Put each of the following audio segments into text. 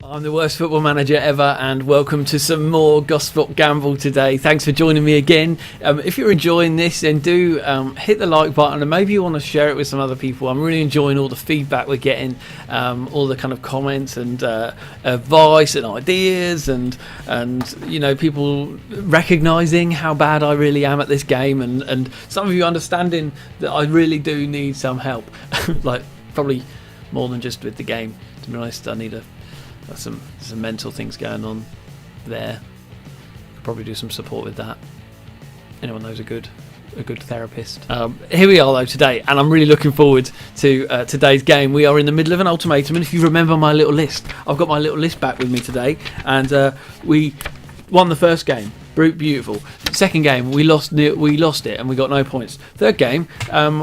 I'm the worst football manager ever, and welcome to some more Gosport Gamble today. Thanks for joining me again. If you're enjoying this, then do hit the like button, and maybe you want to share it with some other people. I'm really enjoying all the feedback we're getting, all the kind of comments and advice and ideas, and you know, people recognising how bad I really am at this game, and some of you understanding that I really do need some help, like probably more than just with the game. To be honest, I need some mental things going on there. Could probably do some support with that. Anyone knows a good therapist. Here we are though today, and I'm really looking forward to today's game. We are in the middle of an ultimatum, and if you remember my little list, I've got my little list back with me today, and we won the first game. Beautiful. Second game, we lost it, and we got no points. Third game,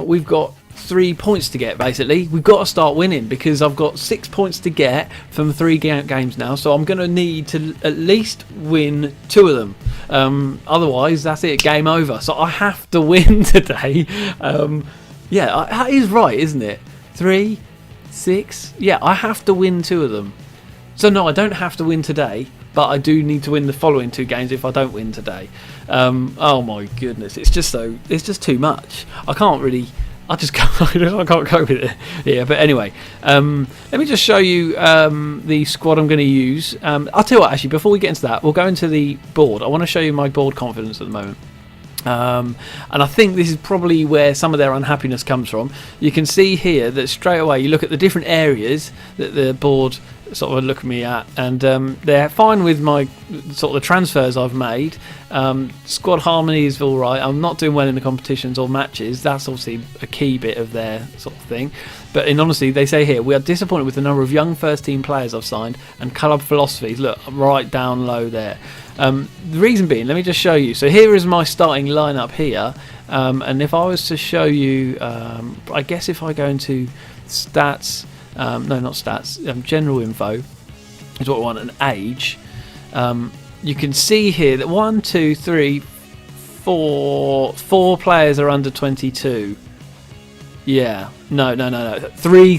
we've got 3 points to get. Basically, we've got to start winning because I've got 6 points to get from 3 games now, so I'm going to need to at least win 2 of them. Otherwise, that's it, game over. So I have to win today. That is right, isn't it? 3, 6. Yeah, I have to win 2 of them. So no, I don't have to win today, but I do need to win the following 2 games if I don't win today. Oh my goodness, it's just too much. I just can't cope with it. Yeah, but anyway, let me just show you the squad I'm going to use. I'll tell you what, actually, before we get into that, we'll go into the board. I want to show you my board confidence at the moment. And I think this is probably where some of their unhappiness comes from. You can see here that straight away you look at the different areas that the board sort of look at me at, and they're fine with my sort of the transfers I've made. Squad harmony is all right. I'm not doing well in the competitions or matches. That's obviously a key bit of their sort of thing. But in honesty, they say here, we are disappointed with the number of young first team players I've signed and club philosophies. Look, right down low there. The reason being, let me just show you. So here is my starting lineup here, and if I was to show you, I guess if I go into stats, no, not stats, general info is what I want, and age. You can see here that 1, 2, 3, 4 players are under 22. Yeah, no. Three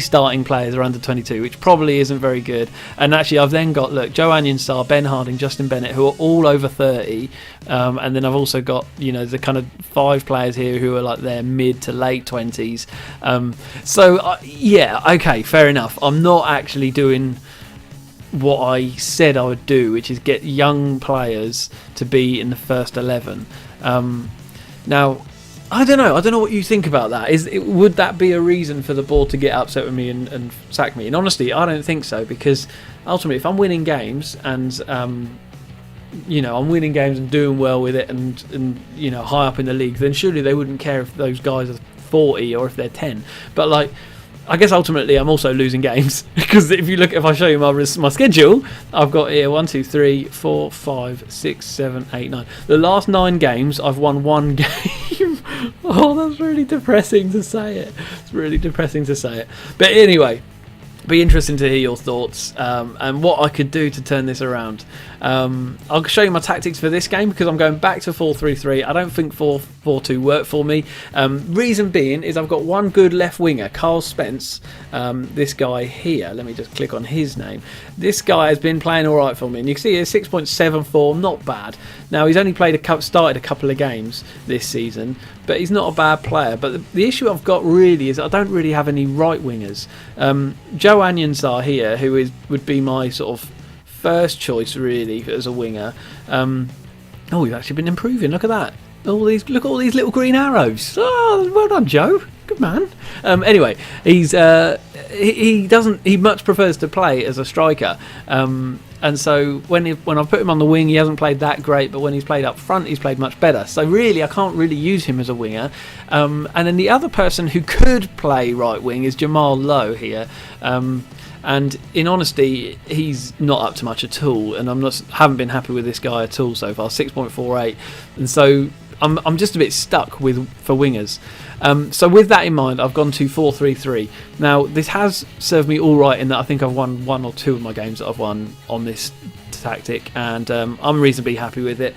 starting players are under 22, which probably isn't very good. And actually, I've then got, look, Joe Anyonstar, Ben Harding, Justin Bennett, who are all over 30. And then I've also got, you know, the kind of 5 players here who are like their mid to late 20s. Yeah, okay, fair enough. I'm not actually doing what I said I would do, which is get young players to be in the first 11. Now, I don't know what you think about that. Would that be a reason for the board to get upset with me and sack me? And honestly, I don't think so, because ultimately, if I'm winning games and you know, I'm winning games and doing well with it, and you know, high up in the league, then surely they wouldn't care if those guys are 40 or if they're 10. But like, I guess ultimately I'm also losing games, because if I show you my schedule, I've got here 1, 2, 3, 4, 5, 6, 7, 8, 9. The last 9 games I've won 1 game. Oh, that's really depressing to say it. It's really depressing to say it. But anyway, be interesting to hear your thoughts and what I could do to turn this around. I'll show you my tactics for this game, because I'm going back to 4-3-3. I don't think 4-4-2 worked for me. Reason being is I've got one good left winger, Carl Spence. This guy here, let me just click on his name. This guy has been playing all right for me, and you can see here 6.74, not bad. Now, he's only started a couple of games this season, but he's not a bad player. But the issue I've got really is I don't really have any right wingers. Joe Anyonstar here, who would be my sort of first choice really as a winger. We've actually been improving. Look at that. Look at all these little green arrows. Oh, well done, Joe. Good man. Anyway, he much prefers to play as a striker. And so when I've put him on the wing, he hasn't played that great, but when he's played up front, he's played much better. So really, I can't really use him as a winger. And then the other person who could play right wing is Jamal Lowe here. And in honesty, he's not up to much at all, and haven't been happy with this guy at all so far. 6.48, and so I'm just a bit stuck for wingers. So with that in mind, I've gone to 4-3-3. Now, this has served me all right in that I think I've won 1 or 2 of my games that I've won on this tactic, and I'm reasonably happy with it.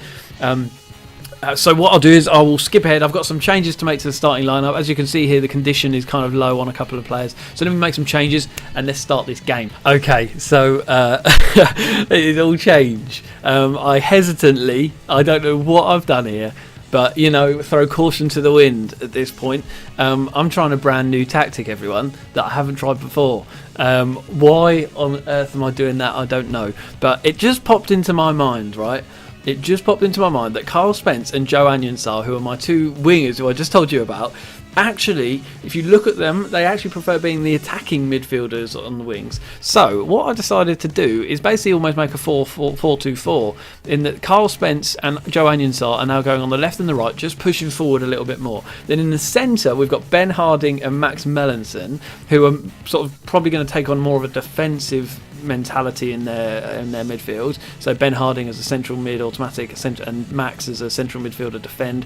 So what I'll do is I will skip ahead. I've got some changes to make to the starting lineup. As you can see here, the condition is kind of low on a couple of players. So let me make some changes and let's start this game. Okay, so it all changed. I hesitantly, I don't know what I've done here, but, throw caution to the wind at this point. I'm trying a brand new tactic, everyone, that I haven't tried before. Why on earth am I doing that? I don't know. But it just popped into my mind, right? It just popped into my mind that Carl Spence and Joe Anyonsah, who are my two wingers who I just told you about, actually, if you look at them, they actually prefer being the attacking midfielders on the wings. So what I decided to do is basically almost make a 4-4-2-4, in that Carl Spence and Joe Anyonsah are now going on the left and the right, just pushing forward a little bit more. Then in the centre, we've got Ben Harding and Max Mellenson, who are sort of probably going to take on more of a defensive mentality in their midfield. So Ben Harding as a central mid automatic and Max as a central midfielder defend.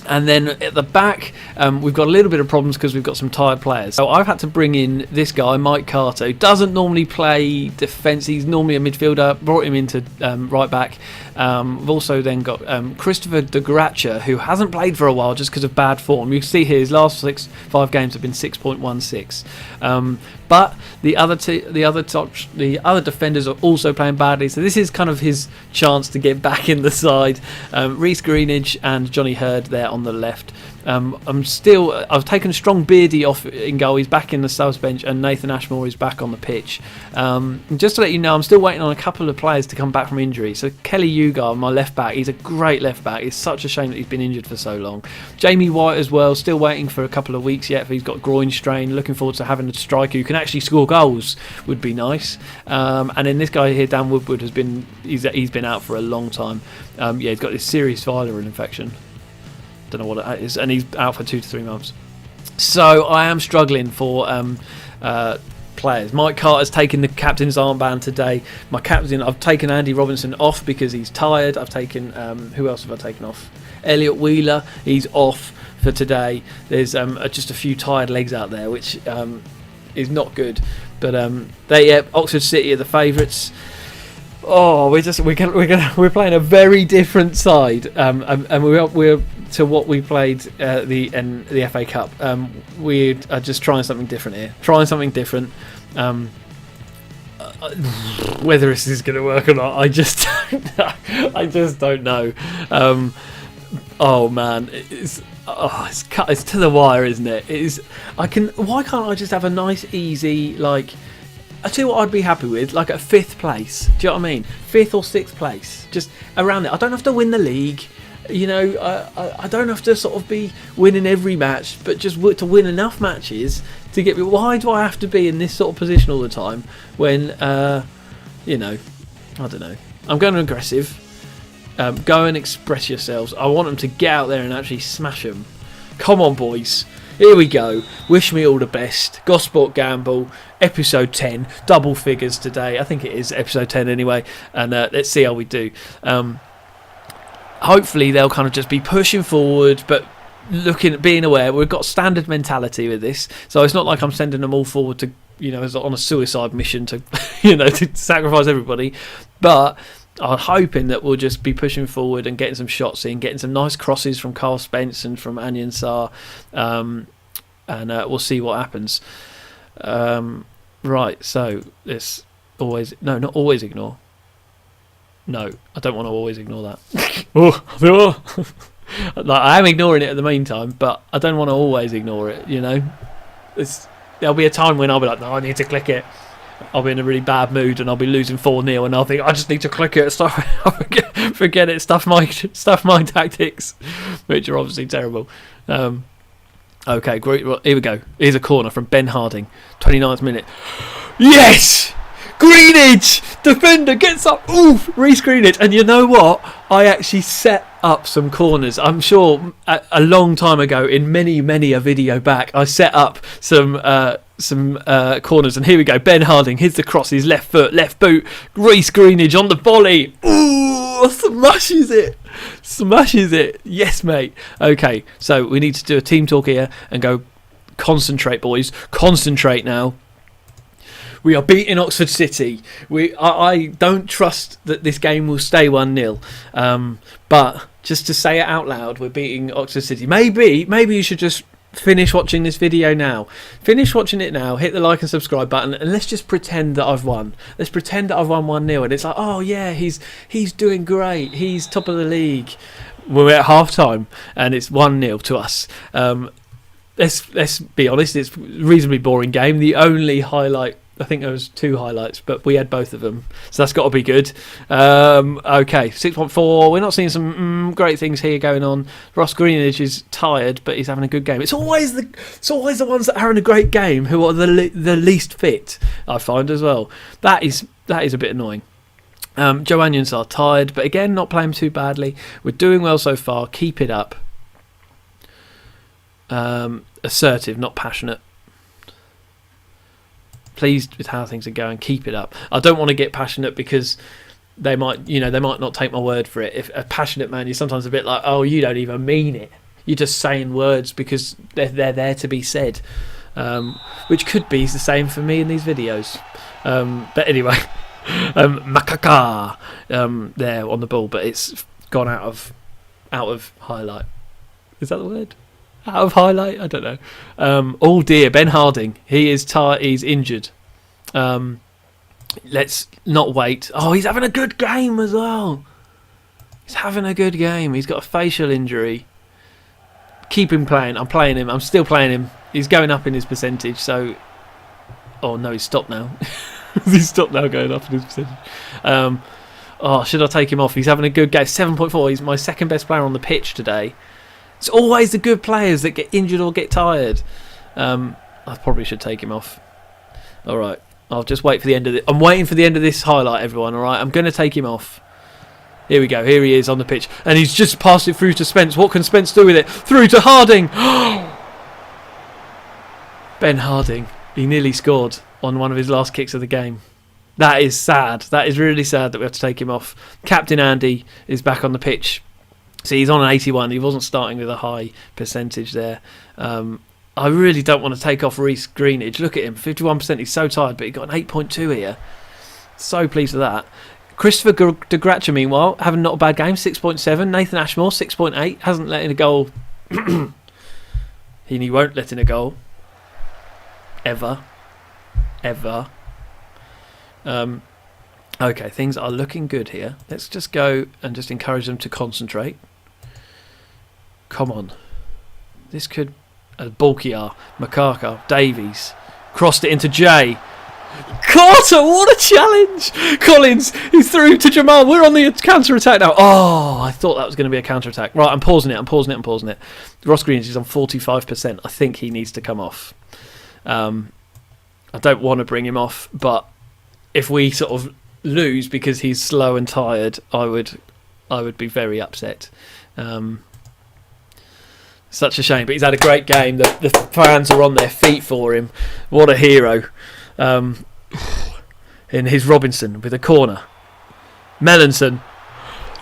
And then at the back, we've got a little bit of problems because we've got some tired players. So I've had to bring in this guy, Mike Carter, who doesn't normally play defence. He's normally a midfielder. Brought him into right back. We've also then got Christopher de Gracia, who hasn't played for a while just because of bad form. You can see here his last 5 games have been 6.16. But the other defenders are also playing badly, so this is kind of his chance to get back in the side. Reece Greenidge and Johnny Hurd there on the left. I've taken Strong Beardy off in goal. He's back in the subs bench, and Nathan Ashmore is back on the pitch. Just to let you know, I'm still waiting on a couple of players to come back from injury. So Kelly Ugar, my left back, he's a great left back. It's such a shame that he's been injured for so long. Jamie White as well, still waiting for a couple of weeks yet. He's got groin strain. Looking forward to having a striker who can actually score goals. Would be nice. And then this guy here, Dan Woodward, he's been out for a long time. He's got this serious viral infection. Don't know what it is, and he's out for 2 to 3 months. So I am struggling for players. Mike Carter's taken the captain's armband today. My captain, I've taken Andy Robinson off because he's tired. I've taken who else have I taken off? Elliot Wheeler, he's off for today. There's just a few tired legs out there, which is not good. But Oxford City are the favourites. Oh, we're playing a very different side, and we're to what we played the FA Cup. We are just trying something different here. Whether this is going to work or not, I just don't know. Oh man, it's to the wire, isn't it? Why can't I just have a nice, easy, like, I tell you what I'd be happy with, like a 5th place. Do you know what I mean? 5th or 6th place, just around it. I don't have to win the league. I don't have to sort of be winning every match, but just to win enough matches to get me. Why do I have to be in this sort of position all the time when, I don't know. I'm going aggressive. Go and express yourselves. I want them to get out there and actually smash them. Come on, boys. Here we go. Wish me all the best. Gosport Gamble, episode 10. Double figures today. I think it is episode 10 anyway. And let's see how we do. Hopefully they'll kind of just be pushing forward, but being aware. We've got standard mentality with this. So it's not like I'm sending them all forward to, on a suicide mission to, to sacrifice everybody. But I'm hoping that we'll just be pushing forward and getting some shots in, getting some nice crosses from Carl Spence and from Anyonsah, and we'll see what happens. Right, so let's not always ignore. No, I don't want to always ignore that. Like, I am ignoring it at the meantime, but I don't want to always ignore it, There'll be a time when I'll be like, no, I need to click it. I'll be in a really bad mood and I'll be losing 4-0 and I'll think I just need to click it. Forget it. Stuff my tactics, which are obviously terrible. Okay, great. Well, here we go. Here's a corner from Ben Harding, 29th minute. Yes, Greenidge, defender gets up. Oof, Reece Greenidge. And you know what? I actually set up some corners. I'm sure a long time ago, in many a video back, I set up some corners, and here we go. Ben Harding hits the cross, his left foot, left boot. Reece Greenidge on the volley. Ooh, smashes it. Yes, mate. Okay, so we need to do a team talk here and go. Concentrate, boys. Concentrate now. We are beating Oxford City. I don't trust that this game will stay 1-0. But just to say it out loud, we're beating Oxford City. Maybe you should just finish watching this video now. Finish watching it now. Hit the like and subscribe button, and let's just pretend that I've won. Let's pretend that I've won 1-0, and it's like, oh yeah, he's doing great. He's top of the league. We're at half time, and it's 1-0 to us. Let's be honest, it's a reasonably boring game. The only highlight, I think there was 2 highlights, but we had both of them, so that's got to be good. Okay, 6.4. We're not seeing some great things here going on. Ross Greenidge is tired, but he's having a good game. It's always the ones that are having a great game who are the least fit, I find as well. That is a bit annoying. Joe Onions are tired, but again, not playing too badly. We're doing well so far. Keep it up. Assertive, not passionate. Pleased with how things are going. Keep it up. I don't want to get passionate because they might not take my word for it. If a passionate man, you're sometimes a bit like, oh, you don't even mean it. You're just saying words because they're there to be said, which could be the same for me in these videos. But anyway, Makaka there on the ball, but it's gone out of highlight. Is that the word? Out of highlight? I don't know. Oh dear, Ben Harding. He is tired. He's injured. Let's not wait. Oh, he's having a good game as well. He's having a good game. He's got a facial injury. Keep him playing. I'm playing him. I'm still playing him. He's going up in his percentage. So, oh no, he's stopped now. He's stopped now going up in his percentage. Oh, should I take him off? He's having a good game. 7.4. He's my second best player on the pitch today. It's always the good players that get injured or get tired. I probably should take him off. All right, I'll just wait for the end of it. I'm waiting for the end of this highlight, everyone. All right, I'm going to take him off. Here we go. Here he is on the pitch, and he's just passed it through to Spence. What can Spence do with it? Through to Harding. Ben Harding. He nearly scored on one of his last kicks of the game. That is sad. That is really sad that we have to take him off. Captain Andy is back on the pitch. See, he's on an 81. He wasn't starting with a high percentage there. I really don't want to take off Reece Greenidge. Look at him, 51%. He's so tired, but he got an 8.2 here. So pleased with that. Christopher de Gracia, meanwhile, having not a bad game, 6.7. Nathan Ashmore, 6.8. Hasn't let in a goal. He won't let in a goal. Ever. Okay, things are looking good here. Let's just go and just encourage them to concentrate. Come on. This could... Balkiar, Makaka, Davies. Crossed it into Jay. Carter, what a challenge! Collins, he's through to Jamal. We're on the counter-attack now. Oh, I thought that was going to be a counter-attack. Right, I'm pausing it. Ross Greenidge is on 45%. I think he needs to come off. I don't want to bring him off, but if we sort of lose because he's slow and tired, I would be very upset. Such a shame, but he's had a great game. The fans are on their feet for him. What a hero. In his Robinson with a corner. Melanson.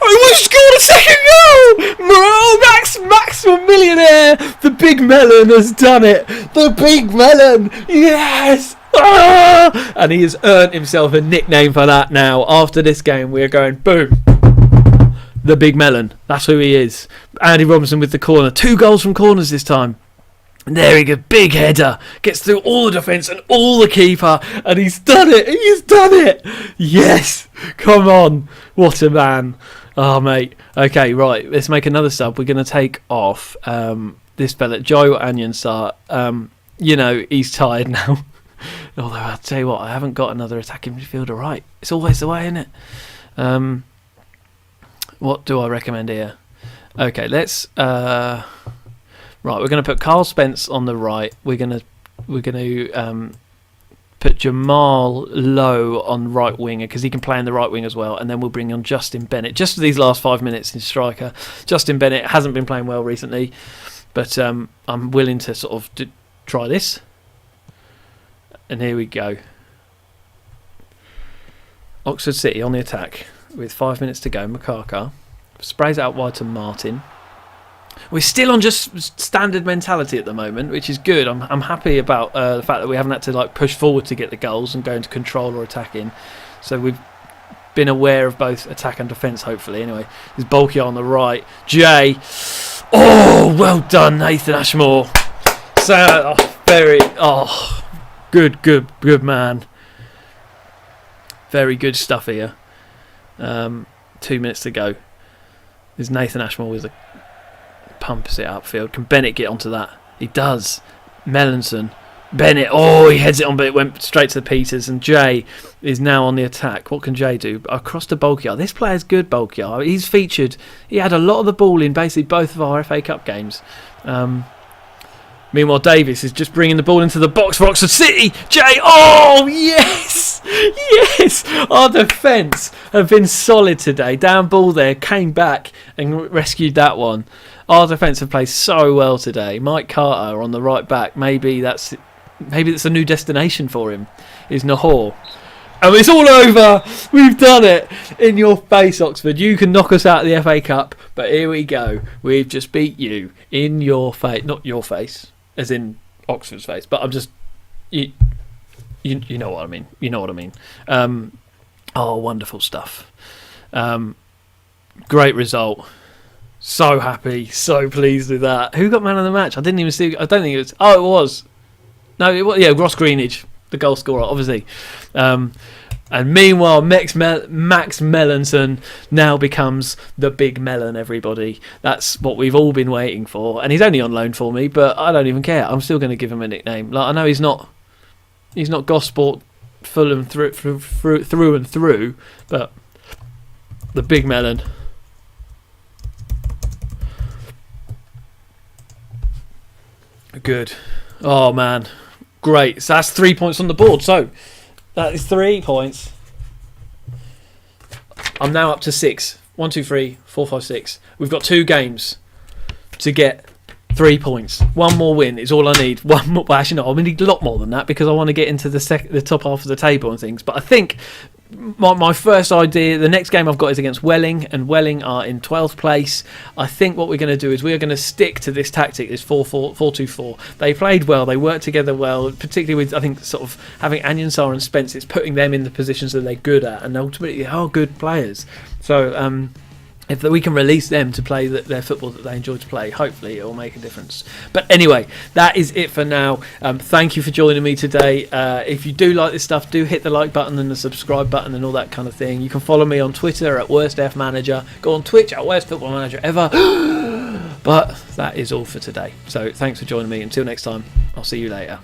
Oh, we scored a second goal! Maximum millionaire! The big melon has done it! The big melon! Yes! Ah! And he has earned himself a nickname for that now. After this game, we're going, boom. The big melon. That's who he is. Andy Robinson with the corner. 2 goals from corners this time. And there he goes. Big header. Gets through all the defence and all the keeper. And he's done it. He's done it. Yes. Come on. What a man. Oh, mate. Okay, right. Let's make another sub. We're going to take off this fella, Joe Anyonsar. He's tired now. Although, I'll tell you what, I haven't got another attacking midfielder right. It's always the way, isn't it? What do I recommend here? Okay, let's... right, we're going to put Carl Spence on the right. We're going to put Jamal Lowe on right winger because he can play in the right wing as well. And then we'll bring on Justin Bennett. Just for these last 5 minutes in striker. Justin Bennett hasn't been playing well recently. But I'm willing to sort of try this. And here we go. Oxford City on the attack with 5 minutes to go. Makaka sprays out wide to Martin. We're still on just standard mentality at the moment, which is good. I'm happy about the fact that we haven't had to like push forward to get the goals and go into control or attacking. So we've been aware of both attack and defence, hopefully. Anyway, there's Bulky on the right. Jay. Oh, well done, Nathan Ashmore. So, good man. Very good stuff here. 2 minutes to go. There's Nathan Ashmore with a pumps it upfield. Can Bennett get onto that? He does. Melanson. Bennett, he heads it on, but it went straight to Peters, and Jay is now on the attack. What can Jay do? Across to Bulkier. This player's good, Bulkier. He's featured. He had a lot of the ball in basically both of our FA Cup games. Meanwhile, Davis is just bringing the ball into the box for Oxford City. Jay, yes! Yes! Our defence have been solid today. Down ball there, came back and rescued that one. Our defence have played so well today. Mike Carter on the right back. Maybe that's a new destination for him, is Nahor. And it's all over. We've done it. In your face, Oxford. You can knock us out of the FA Cup, but here we go. We've just beat you in your face. Not your face, as in Oxford's face, but I'm just... You know what I mean. You know what I mean. Wonderful stuff. Great result. So happy, so pleased with that. Who got man of the match? I didn't even see. I don't think it was. Oh, it was. No, it was. Yeah, Ross Greenidge, the goal scorer, obviously. And meanwhile, Max Melanson now becomes the Big Melon. Everybody, that's what we've all been waiting for. And he's only on loan for me, but I don't even care. I'm still going to give him a nickname. Like, I know he's not Gosport Fulham through and through, but the Big Melon. Good. Oh, man. Great. So that's 3 points on the board. So that is 3 points. I'm now up to 6. 1, 2, 3, 4, 5, 6. We've got 2 games to get 3 points. One more win is all I need. One more. Well, actually, no, I need a lot more than that because I want to get into the top half of the table and things. But I think my first idea, the next game I've got is against Welling, and Welling are in 12th place. I think what we're going to do is we're going to stick to this tactic, this 4-2-4. They played well, they worked together well, particularly with, I think, sort of having Anyansar and Spence. It's putting them in the positions that they're good at, and ultimately they are good players. So if we can release them to play their football that they enjoy to play, hopefully it will make a difference. But anyway, that is it for now. Thank you for joining me today. If you do like this stuff, do hit the like button and the subscribe button and all that kind of thing. You can follow me on Twitter at WorstFManager. Go on Twitch at WorstFootballManagerEver. But that is all for today. So thanks for joining me. Until next time, I'll see you later.